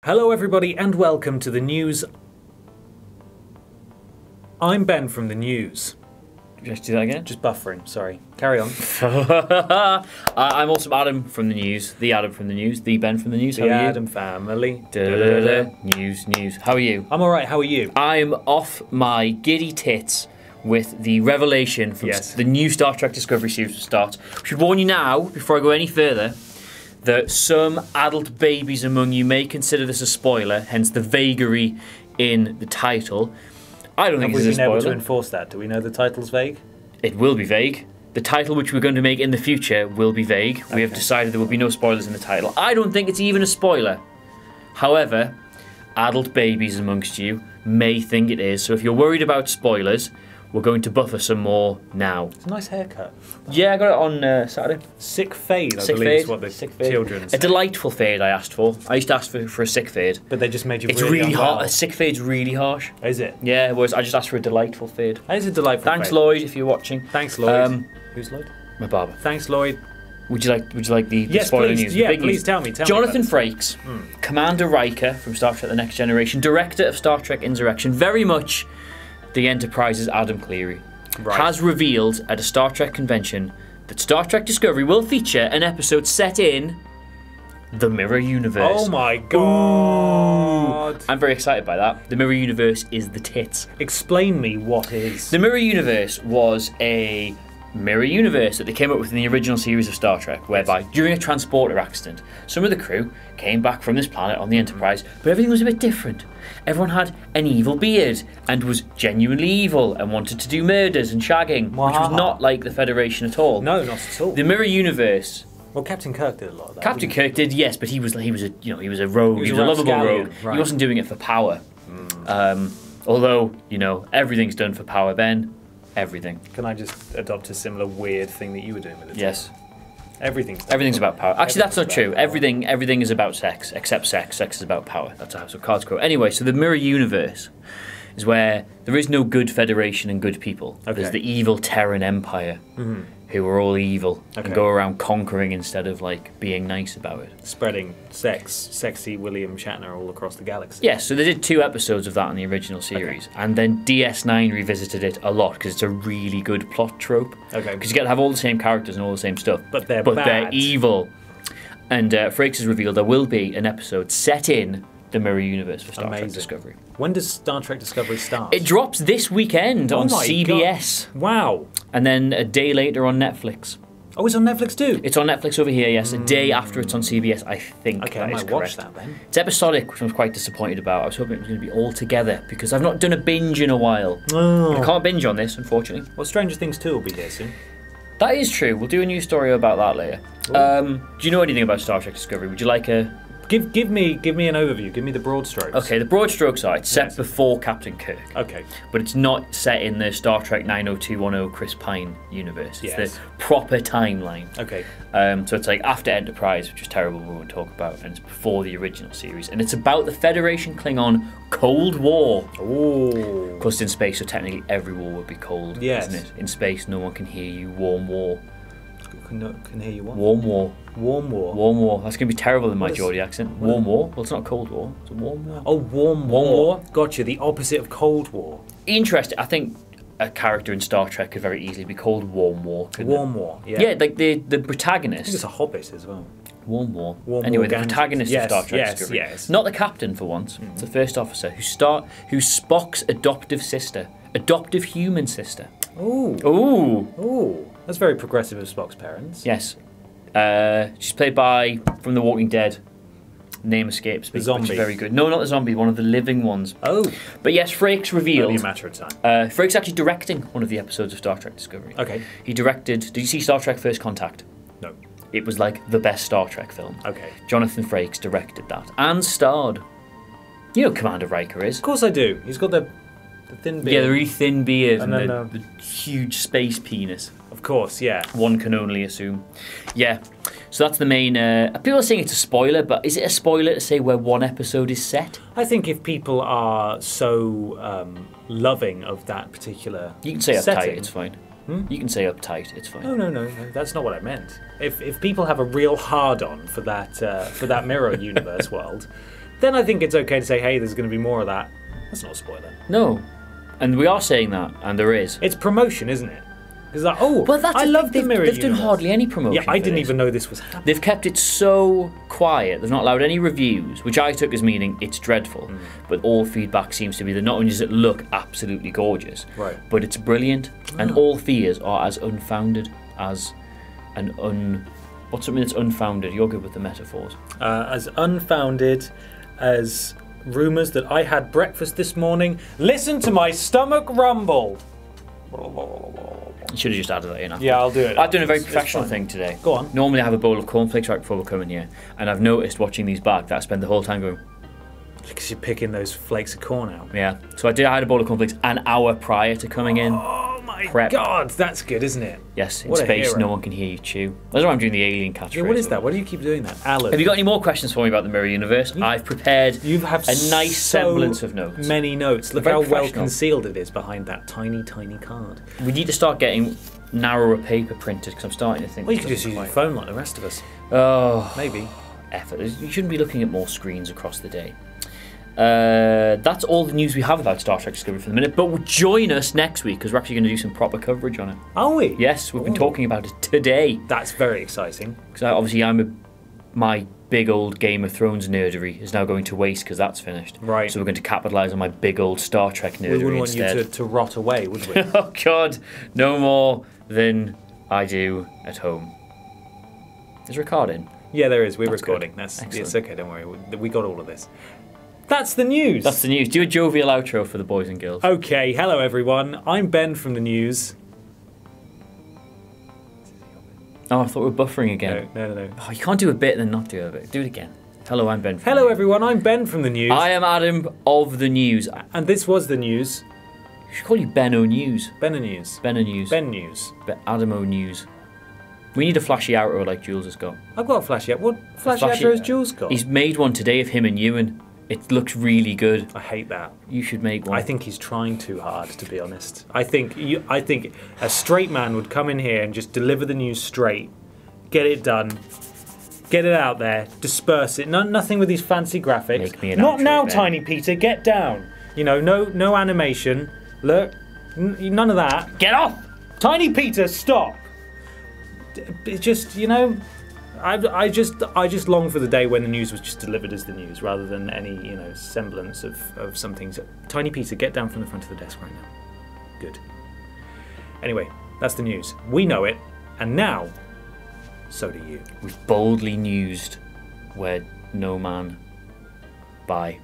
Hello everybody and welcome to the news. I'm Ben from the news. Just do that again? Just buffering, sorry. Carry on. I'm also Adam from the news. The Adam from the news. The Ben from the news. How The are you? Adam family. News. How are you? I'm alright, how are you? I'm off my giddy tits with the revelation from the new Star Trek Discovery series to start. I should warn you now, before I go any further, that some adult babies among you may consider this a spoiler, hence the vagary in the title. I don't think it's a spoiler. Have we been able to enforce that? Do we know the title's vague? It will be vague. The title which we're going to make in the future will be vague. Okay. We have decided there will be no spoilers in the title. I don't think it's even a spoiler. However, adult babies amongst you may think it is. So if you're worried about spoilers, we're going to buffer some more now. It's a nice haircut. Yeah, I got it on Saturday. Sick fade, I sick believe fade. is what the children say. A delightful fade I asked for. I used to ask for a sick fade. But they just made you It's really hard. A sick fade's really harsh. Is it? Yeah, whereas I just asked for a delightful fade. That is a delightful Thanks, fade. Lloyd, if you're watching. Thanks, Lloyd. Who's Lloyd? My barber. Thanks, Lloyd. Would you like the yes, spoiler please. news? Yeah, the big please news? tell me. Jonathan Frakes, Commander Riker from Star Trek The Next Generation, director of Star Trek Insurrection, very much the Enterprise's Adam Cleary, has revealed at a Star Trek convention that Star Trek Discovery will feature an episode set in the Mirror Universe. Oh my god! Ooh. I'm very excited by that. The Mirror Universe is the tits. Explain me what is. The Mirror Universe was a mirror universe that they came up with in the original series of Star Trek, whereby during a transporter accident, some of the crew came back from this planet on the Enterprise, but everything was a bit different. Everyone had an evil beard and was genuinely evil and wanted to do murders and shagging, which was not like the Federation at all. No, not at all. The Mirror Universe. Well, Captain Kirk did a lot of that. Captain Kirk did, yes, but he was a rogue. He was a lovable rogue. Right. He wasn't doing it for power. Although everything's done for power, Ben. Everything. Can I just adopt a similar weird thing that you were doing with it? Yes. Everything's about power. Actually, that's not true. Everything is about sex, except sex. Sex is about power. That's a House of Cards quote. Anyway, so the Mirror Universe is where there is no good Federation and good people. Okay. There's the evil Terran Empire, who are all evil and go around conquering instead of being nice about it. Spreading sexy William Shatner all across the galaxy. Yes, so they did 2 episodes of that in the original series, and then DS9 revisited it a lot because it's a really good plot trope. Okay. Because you get to have all the same characters and all the same stuff, but they're evil. And Frakes has revealed there will be an episode set in the Mirror Universe for Star Trek Discovery. When does Star Trek Discovery start? It drops this weekend on CBS. God. Wow. And then a day later on Netflix. Oh, it's on Netflix too? It's on Netflix over here, yes. A day after it's on CBS, I think. Okay, I might watch that then. It's episodic, which I was quite disappointed about. I was hoping it was going to be all together, because I've not done a binge in a while. Oh. I can't binge on this, unfortunately. Well, Stranger Things 2 will be here soon. That is true. We'll do a new story about that later. Do you know anything about Star Trek Discovery? Would you like a... Give me an overview. Give me the broad strokes. Okay, the broad strokes are it's set before Captain Kirk. Okay. But it's not set in the Star Trek 90210 Chris Pine universe. It's the proper timeline. Okay. So it's after Enterprise, which is terrible, we won't talk about, and it's before the original series. And it's about the Federation Klingon Cold War. Ooh. Of course, in space, so technically every war would be cold, isn't it? In space, no one can hear you. Warm war. Can hear you what? Warm war. Warm war. Warm war. That's going to be terrible in my Geordie accent. Warm war? Well, it's not Cold War. It's a warm war. Oh, warm war. Gotcha. The opposite of Cold War. Interesting. I think a character in Star Trek could very easily be called Warm War. Warm War. Yeah. Yeah, the protagonist. I think it's a Hobbit as well. Warm War. Anyway, the protagonist of Star Trek Discovery. Yes. Not the captain for once. It's the first officer who's Spock's adoptive sister. Adoptive human sister. Ooh. Ooh. Ooh. That's very progressive of Spock's parents. Yes. She's played by, from The Walking Dead. Name escapes me. The zombie. Which is very good. No, not the zombie. One of the living ones. Oh. But yes, Frakes revealed. Only a matter of time. Frakes actually directing one of the episodes of Star Trek Discovery. Okay. He directed. Did you see Star Trek First Contact? No. It was the best Star Trek film. Okay. Jonathan Frakes directed that and starred. You know who Commander Riker is? Of course I do. He's got the thin beard. Yeah, the really thin beard and then, the huge space penis. Of course, yeah. One can only assume. Yeah. So that's the main... people are saying it's a spoiler, but is it a spoiler to say where one episode is set? I think if people are so loving of that particular You can say setting, uptight, it's fine. You can say uptight, it's fine. No, that's not what I meant. If people have a real hard-on for that mirror universe world, then I think it's okay to say, hey, there's going to be more of that. That's not a spoiler. No. And we are saying that, and there is. It's promotion, isn't it? It's like, oh, Well, that's I love the mirror They've done universe. hardly any promotion. Yeah, I for didn't this. even know this was happening. They've kept it so quiet. They've not allowed any reviews, which I took as meaning it's dreadful. But all feedback seems to be that not only does it look absolutely gorgeous, Right. but it's brilliant, and all fears are as unfounded as what's something that's unfounded? You're good with the metaphors. As unfounded as rumours that I had breakfast this morning. Listen to my stomach rumble. You should have just added that in. After. Yeah, I'll do it. I've done a very It's professional fine. thing today. Go on. Normally I have a bowl of cornflakes right before we come in here, and I've noticed watching these back that I spend the whole time going, Because you're picking those flakes of corn out. yeah. So I had a bowl of cornflakes an hour prior to coming in. Oh my Prep. God, that's good, isn't it? Yes, in What a space, hero. no one can hear you chew. That's why I'm doing the alien catchphrase. Yeah, what is that? Why do you keep doing that? Alan. Have you got any more questions for me about the Mirror Universe? I've prepared You have a nice so semblance of notes. many notes. Look Very how well professional. concealed it is behind that tiny, tiny card. We need to start getting narrower paper printed because I'm starting to think. Well, you could this just use your doesn't phone like the rest of us. quite- Oh, Maybe. effort. You shouldn't be looking at more screens across the day. That's all the news we have about Star Trek Discovery for the minute. But join us next week because we're actually going to do some proper coverage on it. Are we? Yes, we've been Ooh. talking about it today. That's very exciting. Because obviously my big old Game of Thrones nerdery is now going to waste because that's finished. Right. So we're going to capitalise on my big old Star Trek nerdery We wouldn't want instead. you to rot away, would we? Oh God, no more than I do at home. Is recording? Yeah, there is. We're That's recording. good. That's Excellent. it's okay. Don't worry. We got all of this. That's the news. That's the news. Do a jovial outro for the boys and girls. Okay. Hello, everyone. I'm Ben from the news. Oh, I thought we were buffering again. No. Oh, you can't do a bit and then not do a bit. Do it again. Hello, I'm Ben. From Hello, the news. everyone. I'm Ben from the news. I am Adam of the news. And this was the news. I should call you Ben O News. Ben News. Ben O News. Ben News. Adam O News. We need a flashy outro like Jules has got. I've got a flashy. What flashy Flashy- outro has Jules got? He's made one today of him and Ewan. It looks really good. I hate that. You should make one. I think he's trying too hard, to be honest. I think a straight man would come in here and just deliver the news straight, get it done, get it out there, disperse it. Nothing with these fancy graphics. Make me an Not outro, now, Ben. Tiny Peter. Get down. You know, no animation. Look, none of that. Get off! Tiny Peter, stop. It's just, you know, I just long for the day when the news was just delivered as the news rather than any, you know, semblance of something. So, Tiny Peter, get down from the front of the desk right now. Good. Anyway, that's the news. We know it, and now, so do you. We've boldly newsed where no man. Bye.